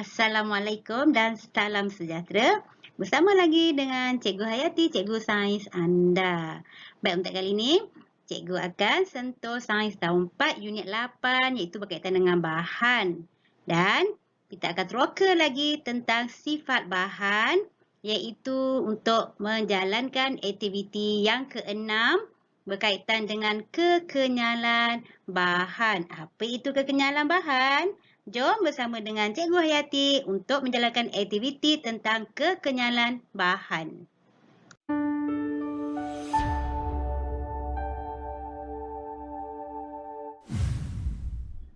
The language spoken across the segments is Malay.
Assalamualaikum dan salam sejahtera. Bersama lagi dengan Cikgu Hayati, Cikgu Sains anda. Baik, untuk kali ini, Cikgu akan sentuh Sains tahun 4, Unit 8 iaitu berkaitan dengan bahan. Dan kita akan teroka lagi tentang sifat bahan iaitu untuk menjalankan aktiviti yang keenam berkaitan dengan kekenyalan bahan. Apa itu kekenyalan bahan? Jom bersama dengan Cikgu Hayati untuk menjalankan aktiviti tentang kekenyalan bahan.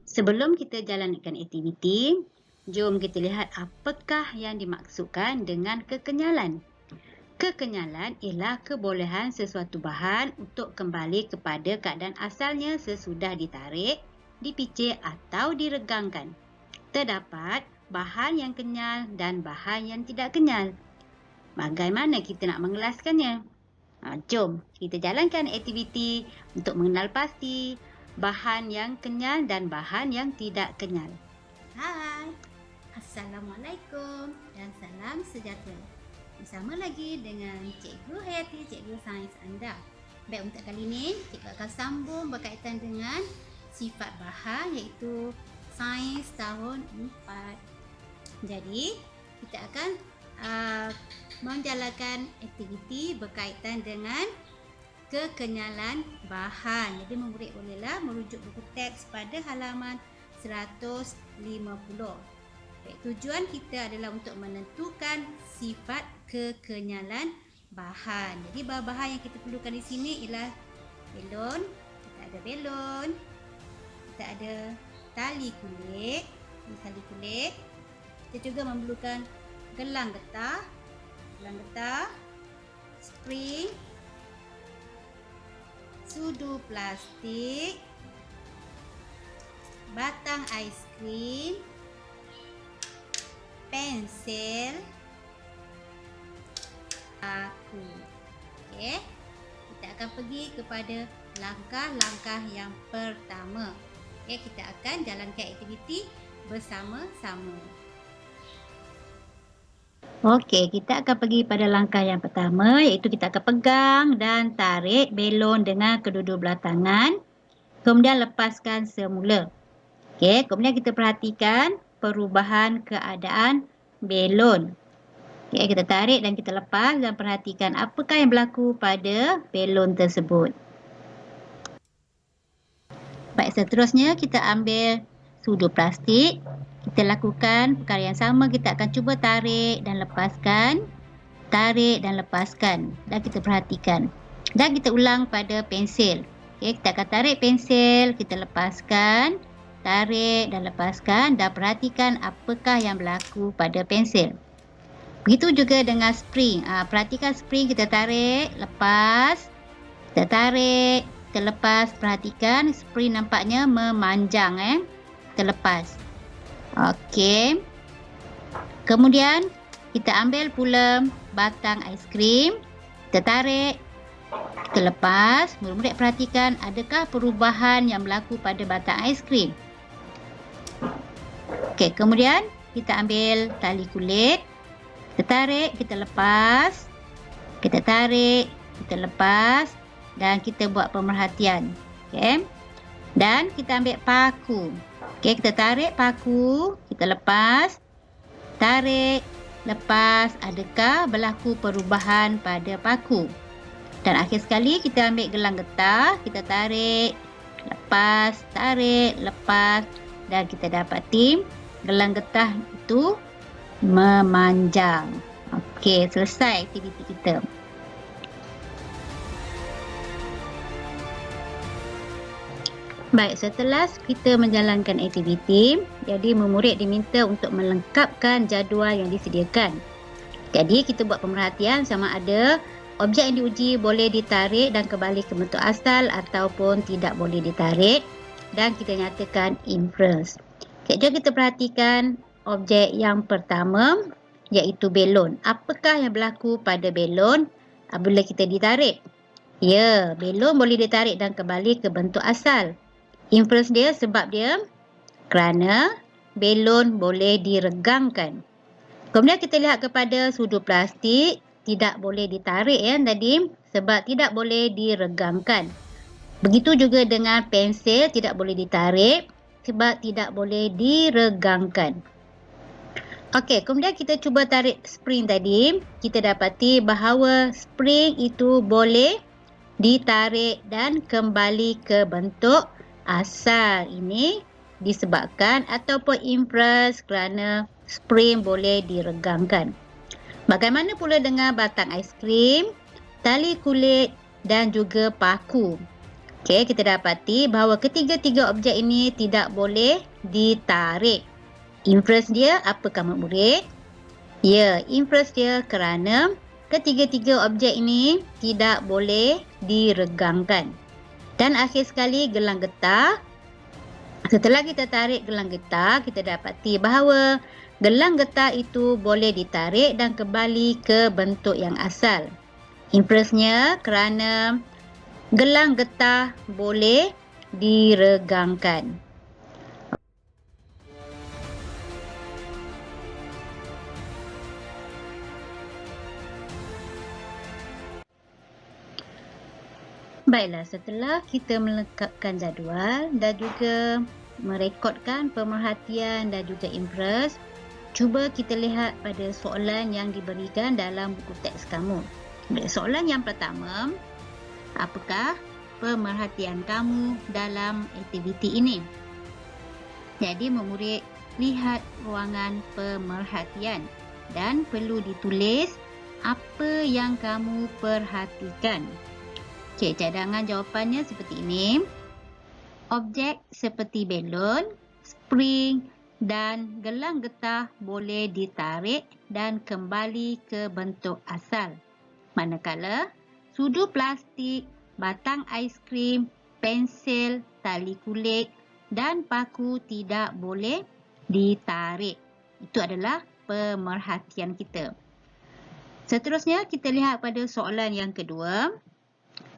Sebelum kita jalankan aktiviti, jom kita lihat apakah yang dimaksudkan dengan kekenyalan. Kekenyalan ialah kebolehan sesuatu bahan untuk kembali kepada keadaan asalnya sesudah ditarik, dipicit atau diregangkan. Terdapat bahan yang kenyal dan bahan yang tidak kenyal. Bagaimana kita nak mengelaskannya? Jom kita jalankan aktiviti untuk mengenal pasti bahan yang kenyal dan bahan yang tidak kenyal. Hai, Assalamualaikum dan salam sejahtera. Bersama lagi dengan Cikgu Hayati, Cikgu Sains anda. Baik, untuk kali ini, Cikgu akan sambung berkaitan dengan sifat bahan iaitu Sains tahun 4. Jadi, kita akan menjalankan aktiviti berkaitan dengan kekenyalan bahan. Jadi, murid bolehlah merujuk buku teks pada halaman 150. Baik, tujuan kita adalah untuk menentukan sifat kekenyalan bahan. Jadi, bahan-bahan yang kita perlukan di sini ialah belon. Kita ada belon. Kita ada tali kulit. Ini tali kulit. Kita juga memerlukan gelang getah, spring, sudu plastik, batang aiskrim, pensel, paku. Okey. Kita akan pergi kepada langkah-langkah yang pertama. Okey, kita akan jalankan aktiviti bersama-sama. Okey, kita akan pergi pada langkah yang pertama iaitu kita akan pegang dan tarik belon dengan kedua-dua belah tangan. Kemudian lepaskan semula. Okey, kemudian kita perhatikan perubahan keadaan belon. Okey, kita tarik dan kita lepas dan perhatikan apakah yang berlaku pada belon tersebut. Baik, seterusnya kita ambil sudu plastik. Kita lakukan perkara yang sama, kita akan cuba tarik dan lepaskan. Tarik dan lepaskan. Dan kita perhatikan. Dan kita ulang pada pensel. Okay, kita akan tarik pensel, kita lepaskan. Tarik dan lepaskan dan perhatikan apakah yang berlaku pada pensel. Begitu juga dengan spring. Perhatikan spring, kita tarik, lepas. Kita tarik, kita lepas. Perhatikan spring nampaknya memanjang. Kita lepas. Okey. Kemudian kita ambil pula batang aiskrim. Kita tarik. Kita lepas. Murid-murid perhatikan adakah perubahan yang berlaku pada batang aiskrim. Okey, kemudian kita ambil tali kulit. Kita tarik, kita lepas. Kita tarik, kita lepas dan kita buat pemerhatian. Okey. Dan kita ambil paku. Okey, kita tarik paku, kita lepas. Tarik, lepas. Adakah berlaku perubahan pada paku? Dan akhir sekali kita ambil gelang getah, kita tarik, lepas, tarik, lepas dan kita dapati gelang getah itu memanjang. Okey, selesai aktiviti kita. Baik, setelah kita menjalankan aktiviti, jadi murid diminta untuk melengkapkan jadual yang disediakan. Jadi, kita buat pemerhatian sama ada objek yang diuji boleh ditarik dan kembali ke bentuk asal ataupun tidak boleh ditarik dan kita nyatakan inverse. Okay, jom kita perhatikan objek yang pertama iaitu belon. Apakah yang berlaku pada belon apabila kita ditarik? Ya, belon boleh ditarik dan kembali ke bentuk asal. Inverse dia sebab dia kerana belon boleh diregangkan. Kemudian kita lihat kepada sudu plastik, tidak boleh ditarik ya tadi sebab tidak boleh diregangkan. Begitu juga dengan pensel, tidak boleh ditarik sebab tidak boleh diregangkan. Okey, kemudian kita cuba tarik spring tadi. Kita dapati bahawa spring itu boleh ditarik dan kembali ke bentuk asal. Ini disebabkan ataupun influence kerana spring boleh diregangkan. Bagaimana pula dengan batang aiskrim, tali kulit dan juga paku? Okey, kita dapati bahawa ketiga-tiga objek ini tidak boleh ditarik. Influence dia apakah murid? Ya, influence dia kerana ketiga-tiga objek ini tidak boleh diregangkan. Dan akhir sekali gelang getah. Setelah kita tarik gelang getah, kita dapati bahawa gelang getah itu boleh ditarik dan kembali ke bentuk yang asal. Influence-nya kerana gelang getah boleh diregangkan. Baiklah, setelah kita melengkapkan jadual dan juga merekodkan pemerhatian dan juga influence, cuba kita lihat pada soalan yang diberikan dalam buku teks kamu. Soalan yang pertama, apakah pemerhatian kamu dalam aktiviti ini? Jadi, murid lihat ruangan pemerhatian dan perlu ditulis apa yang kamu perhatikan. Okey, cadangan jawapannya seperti ini. Objek seperti belon, spring dan gelang getah boleh ditarik dan kembali ke bentuk asal. Manakala sudu plastik, batang aiskrim, pensel, tali kulit dan paku tidak boleh ditarik. Itu adalah pemerhatian kita. Seterusnya kita lihat pada soalan yang kedua.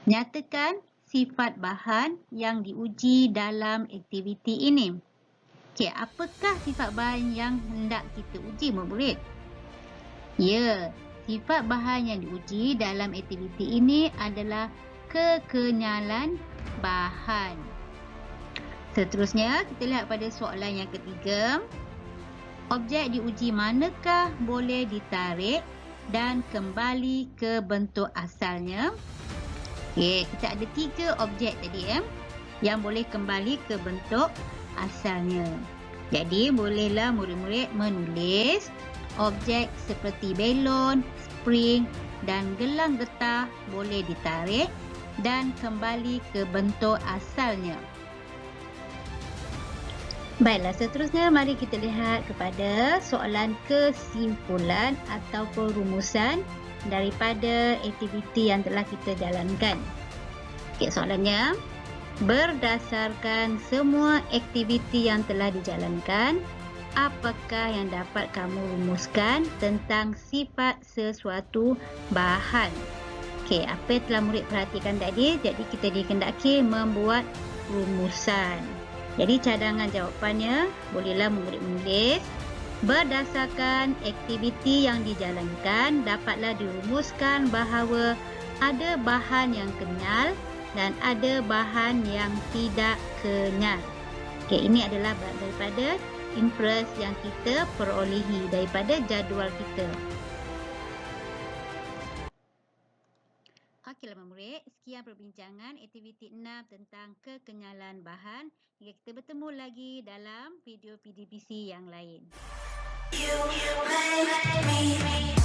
Nyatakan sifat bahan yang diuji dalam aktiviti ini. Okey, apakah sifat bahan yang hendak kita uji, murid? Ya, sifat bahan yang diuji dalam aktiviti ini adalah kekenyalan bahan. Seterusnya, kita lihat pada soalan yang ketiga. Objek diuji manakah boleh ditarik dan kembali ke bentuk asalnya? Okey, kita ada 3 objek tadi yang boleh kembali ke bentuk asalnya. Jadi, bolehlah murid-murid menulis objek seperti belon, spring dan gelang getah boleh ditarik dan kembali ke bentuk asalnya. Baiklah, seterusnya mari kita lihat kepada soalan kesimpulan ataupun rumusan daripada aktiviti yang telah kita jalankan. Okey, soalannya, berdasarkan semua aktiviti yang telah dijalankan, apakah yang dapat kamu rumuskan tentang sifat sesuatu bahan? Okey, apa yang telah murid perhatikan tadi? Jadi kita dikendaki membuat rumusan. Jadi cadangan jawapannya bolehlah murid menulis. Berdasarkan aktiviti yang dijalankan, dapatlah dirumuskan bahawa ada bahan yang kenyal dan ada bahan yang tidak kenyal. Okey, ini adalah daripada influence yang kita perolehi daripada jadual kita. Okeylah murid, sekian perbincangan aktiviti 6 tentang kekenyalan bahan. Hingga kita bertemu lagi dalam video PDPC yang lain. You make me